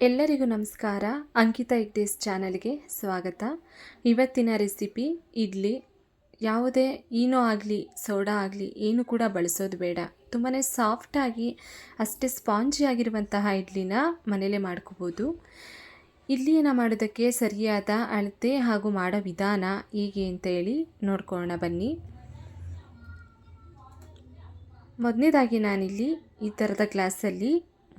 ಎಲ್ಲರಿಗೂ ನಮಸ್ಕಾರ. ಅಂಕಿತಾ ಎಗ್ಡೇಸ್ ಚಾನಲ್ಗೆ ಸ್ವಾಗತ. ಇವತ್ತಿನ ರೆಸಿಪಿ ಇಡ್ಲಿ. ಯಾವುದೇ ಈನೋ ಆಗಲಿ ಸೋಡಾ ಆಗಲಿ ಏನು ಕೂಡ ಬಳಸೋದು ಬೇಡ. ತುಂಬಾ ಸಾಫ್ಟಾಗಿ ಅಷ್ಟೇ ಸ್ಪಾಂಜಿ ಆಗಿರುವಂತಹ ಇಡ್ಲಿನ ಮನೇಲೇ ಮಾಡ್ಕೋಬೋದು. ಇಡ್ಲಿಯನ್ನು ಮಾಡೋದಕ್ಕೆ ಸರಿಯಾದ ಅಳತೆ ಹಾಗೂ ಮಾಡೋ ವಿಧಾನ ಹೇಗೆ ಅಂತೇಳಿ ನೋಡ್ಕೊಳ್ಳೋಣ ಬನ್ನಿ. ಮೊದಲನೇದಾಗಿ ನಾನಿಲ್ಲಿ ಈ ಥರದ ಗ್ಲಾಸಲ್ಲಿ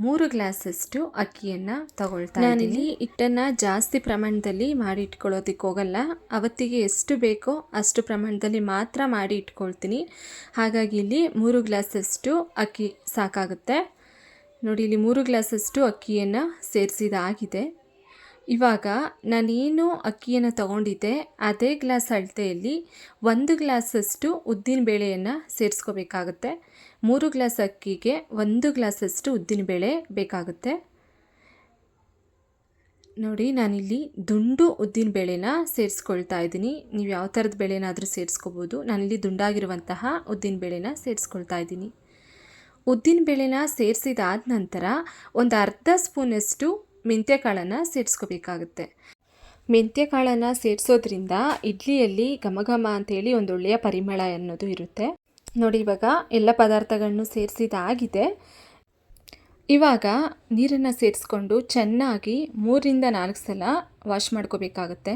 3 ಗ್ಲಾಸಷ್ಟು ಅಕ್ಕಿಯನ್ನು ತಗೊಳ್ತಾ ಇದ್ದೀನಿ. ನಾನಿಲ್ಲಿ ಹಿಟ್ಟನ್ನು ಜಾಸ್ತಿ ಪ್ರಮಾಣದಲ್ಲಿ ಮಾಡಿ ಇಟ್ಕೊಳ್ಳೋದಕ್ಕೆ ಹೋಗಲ್ಲ. ಅವತ್ತಿಗೆ ಎಷ್ಟು ಬೇಕೋ ಅಷ್ಟು ಪ್ರಮಾಣದಲ್ಲಿ ಮಾತ್ರ ಮಾಡಿ ಇಟ್ಕೊಳ್ತೀನಿ. ಹಾಗಾಗಿ ಇಲ್ಲಿ 3 ಗ್ಲಾಸಷ್ಟು ಅಕ್ಕಿ ಸಾಕಾಗುತ್ತೆ. ನೋಡಿ, ಇಲ್ಲಿ 3 ಗ್ಲಾಸಷ್ಟು ಅಕ್ಕಿಯನ್ನು ಸೇರಿಸಿದಾಗಿದೆ. ಇವಾಗ ನಾನೇನು ಅಕ್ಕಿಯನ್ನು ತಗೊಂಡಿದ್ದೆ ಅದೇ ಗ್ಲಾಸ್ ಅಳತೆಯಲ್ಲಿ 1 ಗ್ಲಾಸಷ್ಟು ಉದ್ದಿನಬೇಳೆಯನ್ನು ಸೇರಿಸ್ಕೋಬೇಕಾಗುತ್ತೆ. 3 ಗ್ಲಾಸ್ ಅಕ್ಕಿಗೆ 1 ಗ್ಲಾಸಷ್ಟು ಉದ್ದಿನಬೇಳೆ ಬೇಕಾಗುತ್ತೆ. ನೋಡಿ, ನಾನಿಲ್ಲಿ ದುಂಡು ಉದ್ದಿನಬೇಳೆನ ಸೇರಿಸ್ಕೊಳ್ತಾ ಇದ್ದೀನಿ. ನೀವು ಯಾವ ಥರದ ಬೇಳೆನಾದರೂ ಸೇರಿಸ್ಕೋಬೋದು. ನಾನಿಲ್ಲಿ ದುಂಡಾಗಿರುವಂತಹ ಉದ್ದಿನಬೇಳೆನ ಸೇರಿಸ್ಕೊಳ್ತಾ ಇದ್ದೀನಿ. ಉದ್ದಿನಬೇಳೆನ ಸೇರಿಸಿದಾದ ನಂತರ ಒಂದು ಅರ್ಧ ಸ್ಪೂನಷ್ಟು ಮೆಂತ್ಯಕಾಳನ್ನು ಸೇರಿಸ್ಕೋಬೇಕಾಗುತ್ತೆ. ಮೆಂತ್ಯಕಾಳನ್ನು ಸೇರಿಸೋದ್ರಿಂದ ಇಡ್ಲಿಯಲ್ಲಿ ಘಮ ಅಂತೇಳಿ ಒಂದು ಒಳ್ಳೆಯ ಪರಿಮಳ ಅನ್ನೋದು ಇರುತ್ತೆ. ನೋಡಿ, ಇವಾಗ ಎಲ್ಲ ಪದಾರ್ಥಗಳನ್ನು ಸೇರಿಸಿದಾಗಿದೆ. ಇವಾಗ ನೀರನ್ನು ಸೇರಿಸ್ಕೊಂಡು ಚೆನ್ನಾಗಿ 3ರಿಂದ 4 ಸಲ ವಾಶ್ ಮಾಡ್ಕೋಬೇಕಾಗುತ್ತೆ.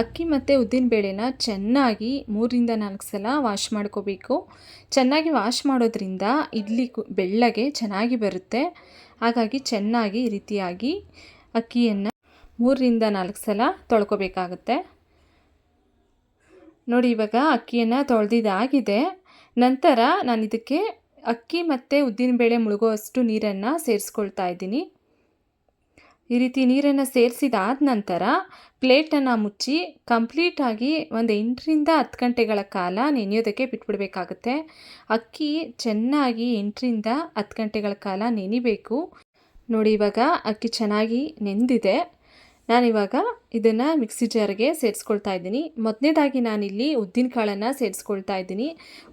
ಅಕ್ಕಿ ಮತ್ತು ಉದ್ದಿನಬೇಳೆನ ಚೆನ್ನಾಗಿ 3ರಿಂದ 4 ಸಲ ವಾಶ್ ಮಾಡ್ಕೋಬೇಕು. ಚೆನ್ನಾಗಿ ವಾಶ್ ಮಾಡೋದ್ರಿಂದ ಇಡ್ಲಿ ಬೆಳ್ಳಗೆ ಚೆನ್ನಾಗಿ ಬರುತ್ತೆ. ಹಾಗಾಗಿ ಚೆನ್ನಾಗಿ ಈ ರೀತಿಯಾಗಿ ಅಕ್ಕಿಯನ್ನು 3ರಿಂದ 4 ಸಲ ತೊಳ್ಕೊಬೇಕಾಗುತ್ತೆ. ನೋಡಿ, ಇವಾಗ ಅಕ್ಕಿಯನ್ನು ತೊಳೆದಿದ್ದಾಗಿದೆ. ನಂತರ ನಾನು ಇದಕ್ಕೆ ಅಕ್ಕಿ ಮತ್ತು ಉದ್ದಿನಬೇಳೆ ಮುಳುಗುವಷ್ಟು ನೀರನ್ನು ಸೇರಿಸ್ಕೊಳ್ತಾ ಇದ್ದೀನಿ. ಈ ರೀತಿ ನೀರನ್ನು ಸೇರಿಸಿದಾದ ನಂತರ ಪ್ಲೇಟನ್ನು ಮುಚ್ಚಿ ಕಂಪ್ಲೀಟಾಗಿ ಒಂದು 8ರಿಂದ 10 ಗಂಟೆಗಳ ಕಾಲ ನೆನೆಯೋದಕ್ಕೆ ಬಿಟ್ಬಿಡಬೇಕಾಗುತ್ತೆ. ಅಕ್ಕಿ ಚೆನ್ನಾಗಿ 8ರಿಂದ 10 ಗಂಟೆಗಳ ಕಾಲ ನೆನಿಬೇಕು. ನೋಡಿ, ಇವಾಗ ಅಕ್ಕಿ ಚೆನ್ನಾಗಿ ನೆಂದಿದೆ. ನಾನಿವಾಗ ಇದನ್ನು ಮಿಕ್ಸಿ ಜಾರ್ಗೆ ಸೇರಿಸ್ಕೊಳ್ತಾ ಇದ್ದೀನಿ. ಮೊದಲನೇದಾಗಿ ನಾನಿಲ್ಲಿ ಉದ್ದಿನ ಕಾಳನ್ನು ಸೇರಿಸ್ಕೊಳ್ತಾ ಇದ್ದೀನಿ.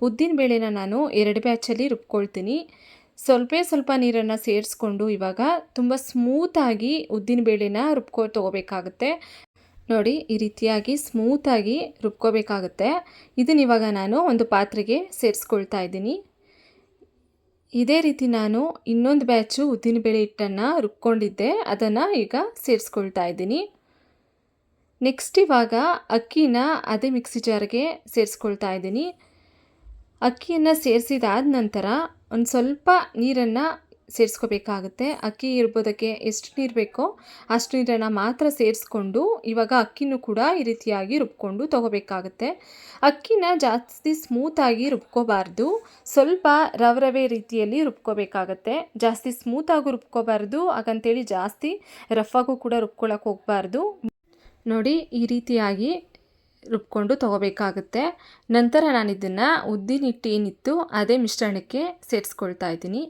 ಉದ್ದಿನಬೇಳೆನ ನಾನು 2 ಬ್ಯಾಚಲ್ಲಿ ರುಬ್ಕೊಳ್ತೀನಿ. ಸ್ವಲ್ಪ ನೀರನ್ನು ಸೇರಿಸ್ಕೊಂಡು ಇವಾಗ ತುಂಬ ಸ್ಮೂತಾಗಿ ಉದ್ದಿನಬೇಳೆನ ತೊಗೋಬೇಕಾಗುತ್ತೆ. ನೋಡಿ, ಈ ರೀತಿಯಾಗಿ ಸ್ಮೂತಾಗಿ ರುಬ್ಕೋಬೇಕಾಗುತ್ತೆ. ಇದನ್ನ ಇವಾಗ ನಾನು ಒಂದು ಪಾತ್ರೆಗೆ ಸೇರಿಸ್ಕೊಳ್ತಾ ಇದ್ದೀನಿ. ಇದೇ ರೀತಿ ನಾನು ಇನ್ನೊಂದು ಬ್ಯಾಚು ಉದ್ದಿನಬೇಳೆ ಹಿಟ್ಟನ್ನು ರುಬ್ಕೊಂಡಿದ್ದೆ, ಅದನ್ನು ಈಗ ಸೇರಿಸ್ಕೊಳ್ತಾ ಇದ್ದೀನಿ. ನೆಕ್ಸ್ಟ್ ಇವಾಗ ಅಕ್ಕಿನ ಅದೇ ಮಿಕ್ಸಿ ಜಾರ್ಗೆ ಸೇರಿಸ್ಕೊಳ್ತಾ ಇದ್ದೀನಿ. ಅಕ್ಕಿಯನ್ನು ಸೇರಿಸಿದಾದ ನಂತರ ಒಂದು ಸ್ವಲ್ಪ ನೀರನ್ನು ಸೇರಿಸ್ಕೋಬೇಕಾಗುತ್ತೆ. ಅಕ್ಕಿ ರುಬ್ಬೋದಕ್ಕೆ ಎಷ್ಟು ನೀರು ಬೇಕೋ ಅಷ್ಟು ನೀರನ್ನು ಮಾತ್ರ ಸೇರಿಸ್ಕೊಂಡು ಇವಾಗ ಅಕ್ಕಿನೂ ಕೂಡ ಈ ರೀತಿಯಾಗಿ ರುಬ್ಕೊಂಡು ತೊಗೋಬೇಕಾಗುತ್ತೆ. ಅಕ್ಕಿನ ಜಾಸ್ತಿ ಸ್ಮೂತಾಗಿ ರುಬ್ಕೋಬಾರ್ದು, ಸ್ವಲ್ಪ ರವೆ ರೀತಿಯಲ್ಲಿ ರುಬ್ಕೋಬೇಕಾಗತ್ತೆ. ಜಾಸ್ತಿ ಸ್ಮೂತಾಗೂ ರುಬ್ಕೋಬಾರ್ದು, ಹಾಗಂತೇಳಿ ಜಾಸ್ತಿ ರಫಾಗೂ ಕೂಡ ರುಬ್ಕೊಳ್ಳೋಕೆ ಹೋಗಬಾರ್ದು. ನೋಡಿ, ಈ ರೀತಿಯಾಗಿ ರುಬ್ಕೊಂಡು ತೊಗೋಬೇಕಾಗುತ್ತೆ. ನಂತರ ನಾನು ಇದನ್ನು ಉದ್ದಿನ ಹಿಟ್ಟು ಏನಿತ್ತು ಅದೇ ಮಿಶ್ರಣಕ್ಕೆ ಸೇರಿಸ್ಕೊಳ್ತಾ ಇದ್ದೀನಿ.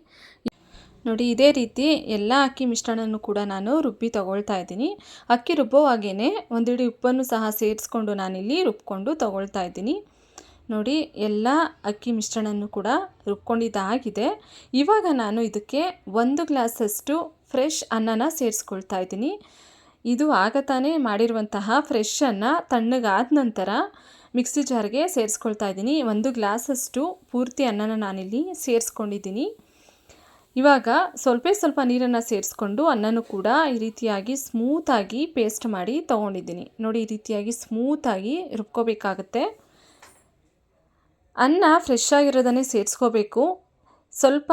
ನೋಡಿ, ಇದೇ ರೀತಿ ಎಲ್ಲ ಅಕ್ಕಿ ಮಿಶ್ರಣನೂ ಕೂಡ ನಾನು ರುಬ್ಬಿ ತೊಗೊಳ್ತಾ ಇದ್ದೀನಿ. ಅಕ್ಕಿ ರುಬ್ಬೋವಾಗೇ ಒಂದು ಹಿಡಿ ಉಪ್ಪನ್ನು ಸಹ ಸೇರಿಸ್ಕೊಂಡು ನಾನಿಲ್ಲಿ ರುಬ್ಕೊಂಡು ತೊಗೊಳ್ತಾ ಇದ್ದೀನಿ. ನೋಡಿ, ಎಲ್ಲ ಅಕ್ಕಿ ಮಿಶ್ರಣನೂ ಕೂಡ ರುಬ್ಕೊಂಡಿದ್ದಾಗಿದೆ. ಇವಾಗ ನಾನು ಇದಕ್ಕೆ 1 ಗ್ಲಾಸಷ್ಟು ಫ್ರೆಶ್ ಅನ್ನನ ಸೇರಿಸ್ಕೊಳ್ತಾ ಇದ್ದೀನಿ. ಇದು ಆಗತಾನೆ ಮಾಡಿರುವಂತಹ ಫ್ರೆಶ್ ಅನ್ನ ತಣ್ಣಗಾದ ನಂತರ ಮಿಕ್ಸಿ ಜಾರ್ಗೆ ಸೇರಿಸ್ಕೊಳ್ತಾ ಇದ್ದೀನಿ. 1 ಗ್ಲಾಸಷ್ಟು ಪೂರ್ತಿ ಅನ್ನನ ನಾನಿಲ್ಲಿ ಸೇರಿಸ್ಕೊಂಡಿದ್ದೀನಿ. ಇವಾಗ ಸ್ವಲ್ಪ ನೀರನ್ನು ಸೇರಿಸ್ಕೊಂಡು ಅನ್ನನೂ ಕೂಡ ಈ ರೀತಿಯಾಗಿ ಸ್ಮೂತಾಗಿ ಪೇಸ್ಟ್ ಮಾಡಿ ತೊಗೊಂಡಿದ್ದೀನಿ. ನೋಡಿ, ಈ ರೀತಿಯಾಗಿ ಸ್ಮೂತಾಗಿ ರುಬ್ಕೋಬೇಕಾಗತ್ತೆ. ಅನ್ನ ಫ್ರೆಶ್ ಆಗಿರೋದನ್ನೇ ಸೇರಿಸ್ಕೋಬೇಕು. ಸ್ವಲ್ಪ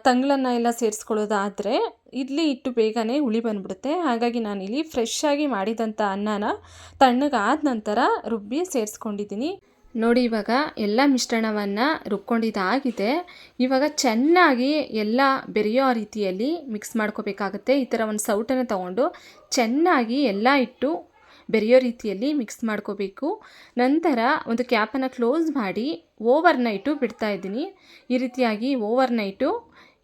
ತಂಗಳನ್ನ ಎಲ್ಲ ಸೇರಿಸ್ಕೊಳ್ಳೋದಾದರೆ ಇಡ್ಲಿ ಹಿಟ್ಟು ಬೇಗನೆ ಹುಳಿ ಬಂದ್ಬಿಡುತ್ತೆ. ಹಾಗಾಗಿ ನಾನಿಲ್ಲಿ ಫ್ರೆಶ್ ಆಗಿ ಮಾಡಿದಂಥ ಅನ್ನನ ತಣ್ಣಗಾದ ನಂತರ ರುಬ್ಬಿ ಸೇರಿಸ್ಕೊಂಡಿದ್ದೀನಿ. ನೋಡಿ, ಇವಾಗ ಎಲ್ಲ ಮಿಶ್ರಣವನ್ನು ರುಬ್ಕೊಂಡಿದ್ದಾಗಿದೆ. ಇವಾಗ ಚೆನ್ನಾಗಿ ಎಲ್ಲ ಬೆರೆಯೋ ರೀತಿಯಲ್ಲಿ ಮಿಕ್ಸ್ ಮಾಡ್ಕೋಬೇಕಾಗುತ್ತೆ. ಈ ಥರ ಒಂದು ಸೌಟನ್ನು ತಗೊಂಡು ಚೆನ್ನಾಗಿ ಎಲ್ಲ ಹಿಟ್ಟು ಬೆರೆಯೋ ರೀತಿಯಲ್ಲಿ ಮಿಕ್ಸ್ ಮಾಡ್ಕೋಬೇಕು. ನಂತರ ಒಂದು ಕ್ಯಾಪನ್ನು ಕ್ಲೋಸ್ ಮಾಡಿ ಓವರ್ನೈಟು ಬಿಡ್ತಾ ಇದ್ದೀನಿ. ಈ ರೀತಿಯಾಗಿ ಓವರ್ನೈಟು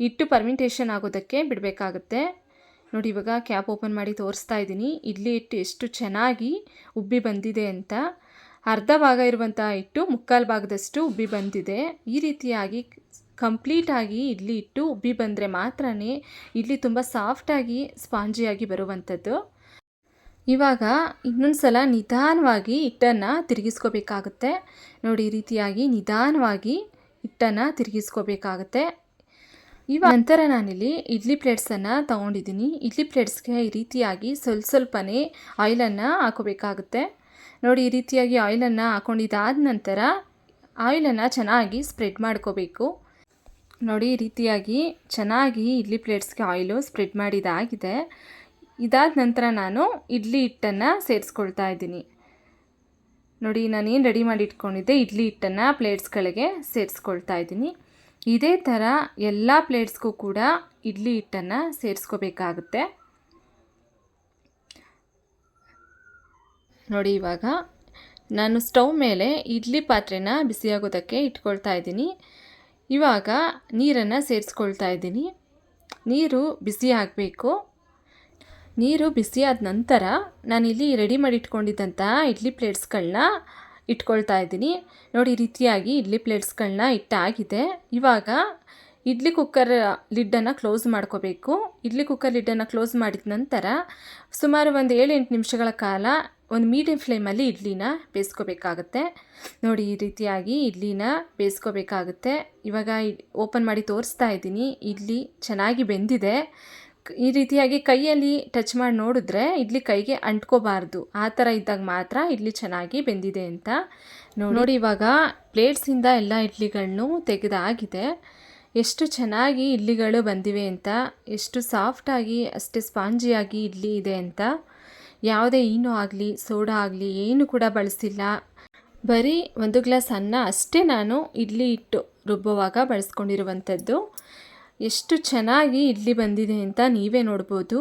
ಹಿಟ್ಟು ಫರ್ಮೆಂಟೇಷನ್ ಆಗೋದಕ್ಕೆ ಬಿಡಬೇಕಾಗುತ್ತೆ. ನೋಡಿ, ಇವಾಗ ಕ್ಯಾಪ್ ಓಪನ್ ಮಾಡಿ ತೋರಿಸ್ತಾ ಇದ್ದೀನಿ ಇಡ್ಲಿ ಹಿಟ್ಟು ಎಷ್ಟು ಚೆನ್ನಾಗಿ ಉಬ್ಬಿ ಬಂದಿದೆ ಅಂತ. ಅರ್ಧ ಭಾಗ ಇರುವಂಥ ಹಿಟ್ಟು 3/4 ಭಾಗದಷ್ಟು ಉಬ್ಬಿ ಬಂದಿದೆ. ಈ ರೀತಿಯಾಗಿ ಕಂಪ್ಲೀಟಾಗಿ ಇಡ್ಲಿ ಹಿಟ್ಟು ಉಬ್ಬಿ ಬಂದರೆ ಮಾತ್ರ ಇಡ್ಲಿ ತುಂಬ ಸಾಫ್ಟಾಗಿ ಸ್ಪಾಂಜಿಯಾಗಿ ಬರುವಂಥದ್ದು. ಇವಾಗ ಇನ್ನೊಂದು ಸಲ ನಿಧಾನವಾಗಿ ಹಿಟ್ಟನ್ನು ತಿರುಗಿಸ್ಕೋಬೇಕಾಗುತ್ತೆ. ನೋಡಿ, ಈ ರೀತಿಯಾಗಿ ನಿಧಾನವಾಗಿ ಹಿಟ್ಟನ್ನು ತಿರುಗಿಸ್ಕೋಬೇಕಾಗುತ್ತೆ. ನಂತರ ನಾನಿಲ್ಲಿ ಇಡ್ಲಿ ಪ್ಲೇಟ್ಸನ್ನು ತೊಗೊಂಡಿದ್ದೀನಿ. ಇಡ್ಲಿ ಪ್ಲೇಟ್ಸ್ಗೆ ಈ ರೀತಿಯಾಗಿ ಸ್ವಲ್ಪನೇ ಆಯಿಲನ್ನು ಹಾಕೋಬೇಕಾಗುತ್ತೆ. ನೋಡಿ, ಈ ರೀತಿಯಾಗಿ ಆಯಿಲನ್ನು ಹಾಕೊಂಡಿದ್ದಾದ ನಂತರ ಆಯಿಲನ್ನು ಚೆನ್ನಾಗಿ ಸ್ಪ್ರೆಡ್ ಮಾಡ್ಕೋಬೇಕು. ನೋಡಿ, ಈ ರೀತಿಯಾಗಿ ಚೆನ್ನಾಗಿ ಇಡ್ಲಿ ಪ್ಲೇಟ್ಸ್ಗೆ ಆಯಿಲು ಸ್ಪ್ರೆಡ್ ಮಾಡಿದ್ದಾಗಿದೆ. ಇದಾದ ನಂತರ ನಾನು ಇಡ್ಲಿ ಹಿಟ್ಟನ್ನು ಸೇರಿಸ್ಕೊಳ್ತಾ ಇದ್ದೀನಿ. ನೋಡಿ, ನಾನೇನು ರೆಡಿ ಮಾಡಿ ಇಟ್ಕೊಂಡಿದ್ದೆ ಇಡ್ಲಿ ಹಿಟ್ಟನ್ನು ಪ್ಲೇಟ್ಸ್ಗಳಿಗೆ ಸೇರಿಸ್ಕೊಳ್ತಾ ಇದ್ದೀನಿ. ಇದೇ ಥರ ಎಲ್ಲ ಪ್ಲೇಟ್ಸ್ಗೂ ಕೂಡ ಇಡ್ಲಿ ಹಿಟ್ಟನ್ನು ಸೇರಿಸ್ಕೋಬೇಕಾಗುತ್ತೆ. ನೋಡಿ, ಇವಾಗ ನಾನು ಸ್ಟವ್ ಮೇಲೆ ಇಡ್ಲಿ ಪಾತ್ರೆನ ಬಿಸಿಯಾಗೋದಕ್ಕೆ ಇಟ್ಕೊಳ್ತಾ ಇದ್ದೀನಿ. ಇವಾಗ ನೀರನ್ನು ಸೇರಿಸ್ಕೊಳ್ತಾ ಇದ್ದೀನಿ. ನೀರು ಬಿಸಿ ಆಗಬೇಕು. ನೀರು ಬಿಸಿಯಾದ ನಂತರ ನಾನಿಲ್ಲಿ ರೆಡಿ ಮಾಡಿ ಇಟ್ಕೊಂಡಿದ್ದಂಥ ಇಡ್ಲಿ ಪ್ಲೇಟ್ಸ್ಗಳನ್ನ ಇಟ್ಕೊಳ್ತಾ ಇದ್ದೀನಿ. ನೋಡಿ, ಈ ರೀತಿಯಾಗಿ ಇಡ್ಲಿ ಪ್ಲೇಟ್ಸ್ಗಳನ್ನ ಇಟ್ಟಾಗಿದೆ. ಇವಾಗ ಇಡ್ಲಿ ಕುಕ್ಕರ್ ಲಿಡ್ಡನ್ನು ಕ್ಲೋಸ್ ಮಾಡ್ಕೋಬೇಕು. ಇಡ್ಲಿ ಕುಕ್ಕರ್ ಲಿಡ್ಡನ್ನು ಕ್ಲೋಸ್ ಮಾಡಿದ ನಂತರ ಸುಮಾರು ಒಂದು 7-8 ನಿಮಿಷಗಳ ಕಾಲ ಒಂದು ಮೀಡಿಯಮ್ ಫ್ಲೇಮಲ್ಲಿ ಇಡ್ಲಿನ ಬೇಯಿಸ್ಕೋಬೇಕಾಗುತ್ತೆ. ನೋಡಿ, ಈ ರೀತಿಯಾಗಿ ಇಡ್ಲಿನ ಬೇಯಿಸ್ಕೋಬೇಕಾಗುತ್ತೆ. ಇವಾಗ ಓಪನ್ ಮಾಡಿ ತೋರಿಸ್ತಾ ಇದ್ದೀನಿ. ಇಡ್ಲಿ ಚೆನ್ನಾಗಿ ಬೆಂದಿದೆ. ಈ ರೀತಿಯಾಗಿ ಕೈಯಲ್ಲಿ ಟಚ್ ಮಾಡಿ ನೋಡಿದ್ರೆ ಇಡ್ಲಿ ಕೈಗೆ ಅಂಟ್ಕೋಬಾರ್ದು. ಆ ಥರ ಇದ್ದಾಗ ಮಾತ್ರ ಇಡ್ಲಿ ಚೆನ್ನಾಗಿ ಬೆಂದಿದೆ ಅಂತ. ನೋಡಿ, ಇವಾಗ ಪ್ಲೇಟ್ಸಿಂದ ಎಲ್ಲ ಇಡ್ಲಿಗಳನ್ನು ತೆಗೆದಾಗಿದೆ. ಎಷ್ಟು ಚೆನ್ನಾಗಿ ಇಡ್ಲಿಗಳು ಬಂದಿವೆ ಅಂತ, ಎಷ್ಟು ಸಾಫ್ಟಾಗಿ ಅಷ್ಟೇ ಸ್ಪಾಂಜಿಯಾಗಿ ಇಡ್ಲಿ ಇದೆ ಅಂತ. ಯಾವುದೇ ಈನೋ ಆಗಲಿ ಸೋಡಾ ಆಗಲಿ ಏನು ಕೂಡ ಬಳಸಿಲ್ಲ. ಬರೀ 1 ಗ್ಲಾಸ್ ಅನ್ನ ಅಷ್ಟೇ ನಾನು ಇಡ್ಲಿ ಹಿಟ್ಟು ರುಬ್ಬುವಾಗ ಬಳಸ್ಕೊಂಡಿರುವಂಥದ್ದು. ಎಷ್ಟು ಚೆನ್ನಾಗಿ ಇಡ್ಲಿ ಬಂದಿದೆ ಅಂತ ನೀವೇ ನೋಡ್ಬೋದು.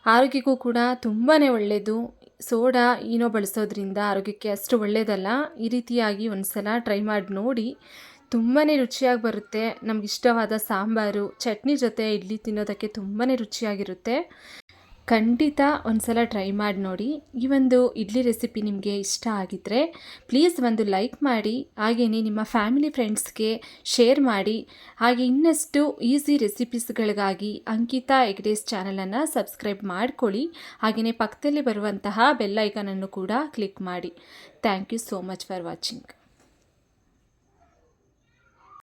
ಆರೋಗ್ಯಕ್ಕೂ ಕೂಡ ತುಂಬಾ ಒಳ್ಳೆಯದು. ಸೋಡಾ ಈನೋ ಬಳಸೋದ್ರಿಂದ ಆರೋಗ್ಯಕ್ಕೆ ಅಷ್ಟು ಒಳ್ಳೆಯದಲ್ಲ. ಈ ರೀತಿಯಾಗಿ ಒಂದು ಸಲ ಟ್ರೈ ಮಾಡಿ ನೋಡಿ. ತುಂಬಾ ರುಚಿಯಾಗಿ ಬರುತ್ತೆ. ನಮಗಿಷ್ಟವಾದ ಸಾಂಬಾರು ಚಟ್ನಿ ಜೊತೆ ಇಡ್ಲಿ ತಿನ್ನೋದಕ್ಕೆ ತುಂಬಾ ರುಚಿಯಾಗಿರುತ್ತೆ. ಖಂಡಿತ ಒಂದು ಸಲ ಟ್ರೈ ಮಾಡಿ ನೋಡಿ. ಈ ಒಂದು ಇಡ್ಲಿ ರೆಸಿಪಿ ನಿಮಗೆ ಇಷ್ಟ ಆಗಿದ್ದರೆ ಪ್ಲೀಸ್ ಒಂದು ಲೈಕ್ ಮಾಡಿ. ಹಾಗೆಯೇ ನಿಮ್ಮ ಫ್ಯಾಮಿಲಿ ಫ್ರೆಂಡ್ಸ್ಗೆ ಶೇರ್ ಮಾಡಿ. ಹಾಗೆ ಇನ್ನಷ್ಟು ಈಸಿ ರೆಸಿಪೀಸ್ಗಳಿಗಾಗಿ ಅಂಕಿತಾ ಹೆಗ್ಡೇಸ್ ಚಾನಲನ್ನು ಸಬ್ಸ್ಕ್ರೈಬ್ ಮಾಡ್ಕೊಳ್ಳಿ. ಹಾಗೆಯೇ ಪಕ್ಕದಲ್ಲಿ ಬರುವಂತಹ ಬೆಲ್ ಐಕಾನನ್ನು ಕೂಡ ಕ್ಲಿಕ್ ಮಾಡಿ. Thank you so much for watching.